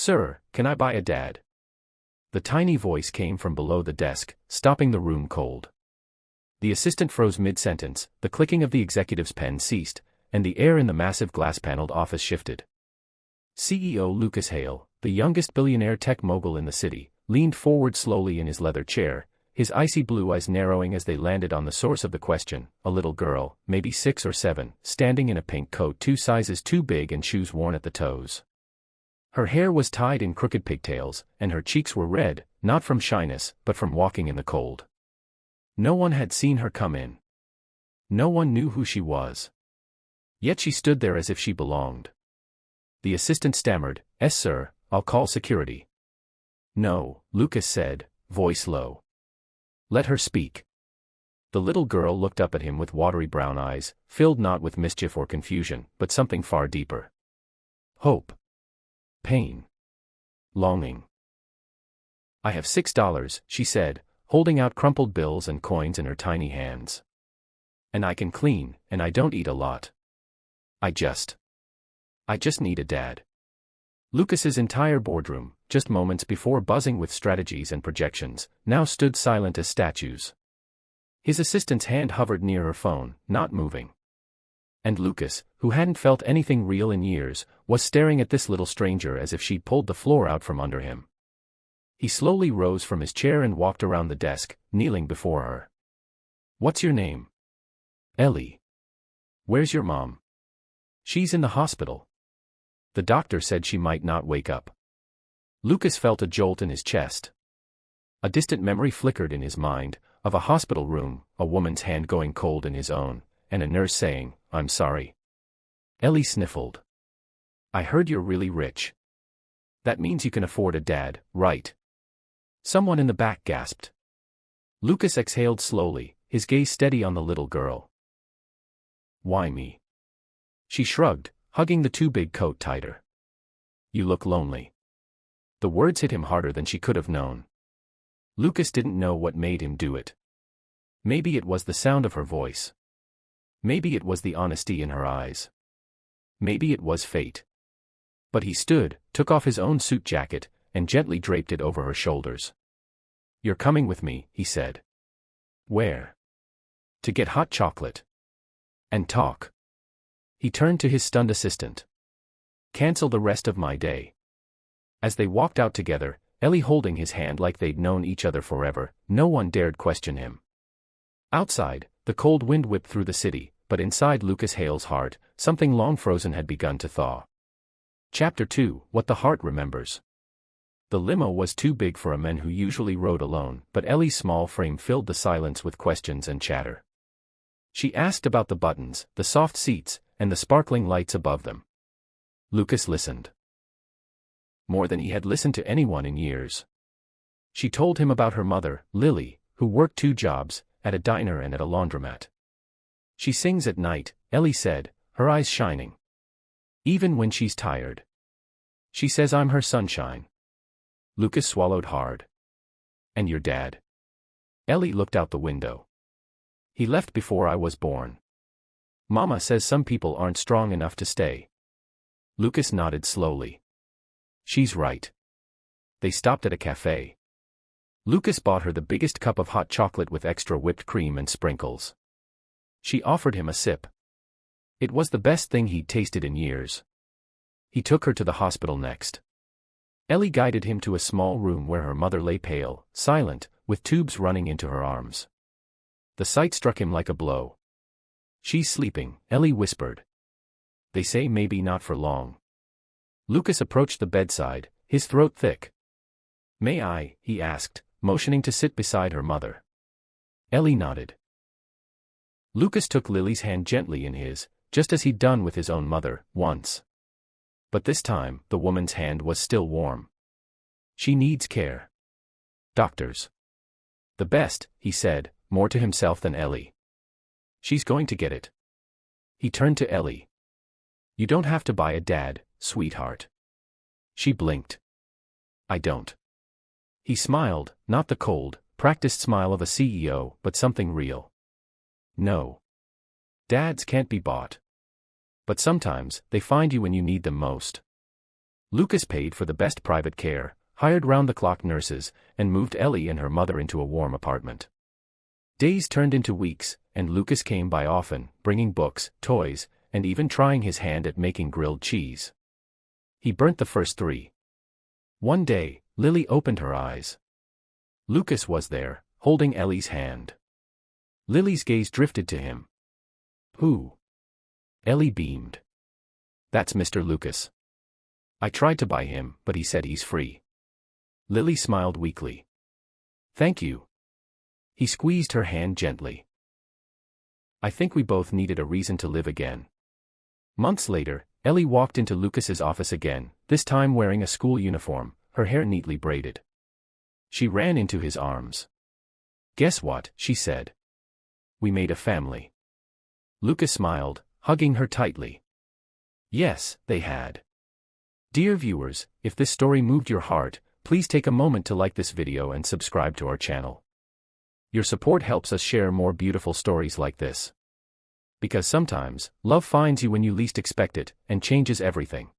"Sir, can I buy a dad?" The tiny voice came from below the desk, stopping the room cold. The assistant froze mid-sentence, the clicking of the executive's pen ceased, and the air in the massive glass-paneled office shifted. CEO Lucas Hale, the youngest billionaire tech mogul in the city, leaned forward slowly in his leather chair, his icy blue eyes narrowing as they landed on the source of the question, a little girl, maybe 6 or 7, standing in a pink coat 2 sizes too big and shoes worn at the toes. Her hair was tied in crooked pigtails, and her cheeks were red, not from shyness, but from walking in the cold. No one had seen her come in. No one knew who she was. Yet she stood there as if she belonged. The assistant stammered, "Yes, sir, I'll call security." "No," Lucas said, voice low. "Let her speak." The little girl looked up at him with watery brown eyes, filled not with mischief or confusion, but something far deeper. Hope. Pain. Longing. "I have $6, she said, holding out crumpled bills and coins in her tiny hands. "And I can clean, and I don't eat a lot. I just need a dad." Lucas's entire boardroom, just moments before buzzing with strategies and projections, now stood silent as statues. His assistant's hand hovered near her phone, not moving. And Lucas, who hadn't felt anything real in years, was staring at this little stranger as if she'd pulled the floor out from under him. He slowly rose from his chair and walked around the desk, kneeling before her. "What's your name?" "Ellie." "Where's your mom?" "She's in the hospital. The doctor said she might not wake up." Lucas felt a jolt in his chest. A distant memory flickered in his mind, of a hospital room, a woman's hand going cold in his own, and a nurse saying, "I'm sorry." Ellie sniffled. "I heard you're really rich. That means you can afford a dad, right?" Someone in the back gasped. Lucas exhaled slowly, his gaze steady on the little girl. "Why me?" She shrugged, hugging the too big coat tighter. "You look lonely." The words hit him harder than she could have known. Lucas didn't know what made him do it. Maybe it was the sound of her voice. Maybe it was the honesty in her eyes. Maybe it was fate. But he stood, took off his own suit jacket, and gently draped it over her shoulders. "You're coming with me," he said. "Where?" "To get hot chocolate. And talk." He turned to his stunned assistant. "Cancel the rest of my day." As they walked out together, Ellie holding his hand like they'd known each other forever, no one dared question him. Outside, the cold wind whipped through the city, but inside Lucas Hale's heart, something long frozen had begun to thaw. Chapter 2, What the Heart Remembers. The limo was too big for a man who usually rode alone, but Ellie's small frame filled the silence with questions and chatter. She asked about the buttons, the soft seats, and the sparkling lights above them. Lucas listened. More than he had listened to anyone in years. She told him about her mother, Lily, who worked 2 jobs, at a diner and at a laundromat. "She sings at night," Ellie said, her eyes shining. "Even when she's tired. She says I'm her sunshine." Lucas swallowed hard. "And your dad?" Ellie looked out the window. "He left before I was born. Mama says some people aren't strong enough to stay." Lucas nodded slowly. "She's right." They stopped at a cafe. Lucas bought her the biggest cup of hot chocolate with extra whipped cream and sprinkles. She offered him a sip. It was the best thing he'd tasted in years. He took her to the hospital next. Ellie guided him to a small room where her mother lay pale, silent, with tubes running into her arms. The sight struck him like a blow. "She's sleeping," Ellie whispered. "They say maybe not for long." Lucas approached the bedside, his throat thick. "May I?" he asked, motioning to sit beside her mother. Ellie nodded. Lucas took Lily's hand gently in his, just as he'd done with his own mother, once. But this time, the woman's hand was still warm. "She needs care. Doctors. The best," he said, more to himself than Ellie. "She's going to get it." He turned to Ellie. "You don't have to buy a dad, sweetheart." She blinked. "I don't." He smiled, not the cold, practiced smile of a CEO, but something real. "No. Dads can't be bought. But sometimes, they find you when you need them most." Lucas paid for the best private care, hired round-the-clock nurses, and moved Ellie and her mother into a warm apartment. Days turned into weeks, and Lucas came by often, bringing books, toys, and even trying his hand at making grilled cheese. He burnt the first 3. One day, Lily opened her eyes. Lucas was there, holding Ellie's hand. Lily's gaze drifted to him. "Who?" Ellie beamed. "That's Mr. Lucas. I tried to buy him, but he said he's free." Lily smiled weakly. "Thank you." He squeezed her hand gently. "I think we both needed a reason to live again." Months later, Ellie walked into Lucas's office again, this time wearing a school uniform, her hair neatly braided. She ran into his arms. "Guess what?" she said. "We made a family." Lucas smiled, hugging her tightly. Yes, they had. Dear viewers, if this story moved your heart, please take a moment to like this video and subscribe to our channel. Your support helps us share more beautiful stories like this. Because sometimes, love finds you when you least expect it, and changes everything.